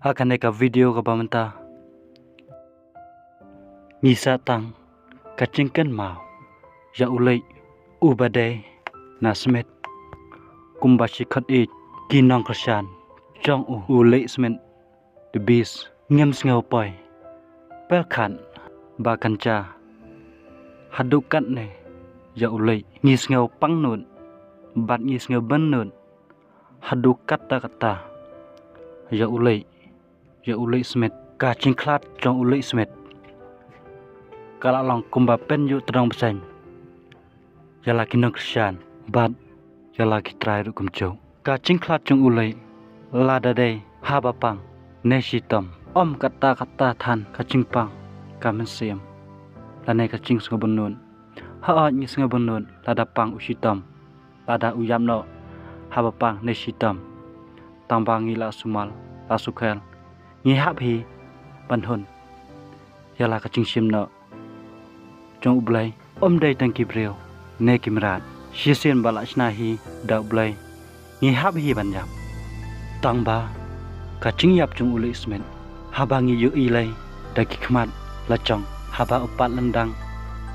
akan neka video ka pamenta ngisa tang kacingkan mau ya ulai ubade nasmet kumbashi khat e kinong kersan jong ulai smen the beast ngam ngau poi pel khan ba kancha hadukat ne ya ulai ngis ngau pang nun bat ngis ngau ban nun hadukat ta kata ya ulai smet kacing klat jong ulai smet kalau long kumba pen yu terang besar ya laki nong kersan bat ya laki try ru kumjo kacing klat jong ulai lada dei habapang neshitam om kata than kacing pang kamen siam lane kacing sngabunun ha ni sngabunun lada pang usitam lada uyamno habapang neshitam tambangi la sumal la sukhel ngi hap hi banhun yala kacing simno jong ublai om dei tang kibreu ne kimrat shisien bala chna hi da ublai ngi hap hi banjam tangba kacing yap jong ulai smen habangi yu ilai da kikmat la chong haba upat lendang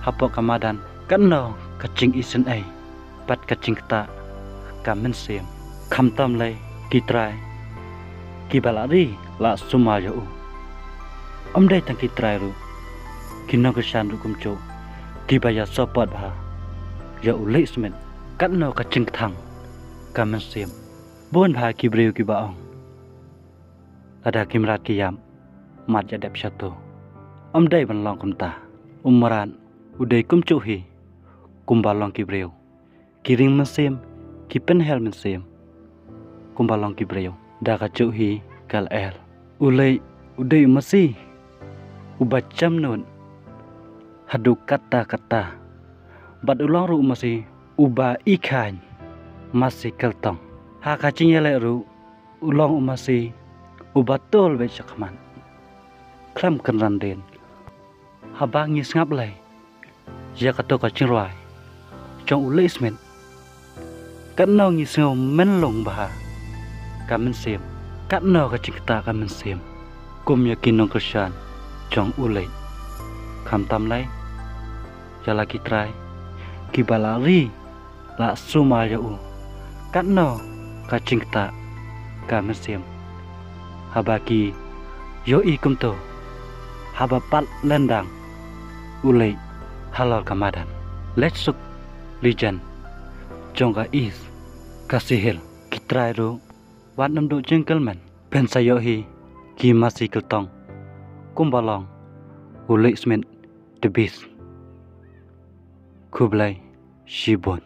hapo kamadan kanno kacing isen ai pat kacing ta kamen sim khamtam lai kitrai kibalari la sumayo omdai tang kitrai ru kinno kesan ru kumcho kibaya sopot ba ya ulai smen kanno kacing thang kamen sim bon ba kibreu kibaong ada kimrat kiyam mat jadap satu omdai ban long kumta umran udai kumcho hi kumbalong kibreu kiring mesim kipen hel mesim kumbalong kibreu da kacu hi kal el ulai udai masi ubacam nun hadu kata bad ulang ru masi uba ikan masih keltong ha kacing yele ru ulang masi ubatol be chakman klam kan randen habang ngis ngap lai ya kato kacing ruai trong ulai smen kanno ngis ngau men long ba kamen sim kanno kacing ta kamen sim kum yakin nong kersan trong ulai kham tam lai ya laki try kibalari la suma ya u kanno kacing ta kamen sim habaki yo ikum to haba pat lendang ulai halal kamadan let's suk lijan jongga is kasihil kitrai ru wat nam do jengkelman pen sayo hi ki masih keltong kumbalong ulai smen the beast kublai shibun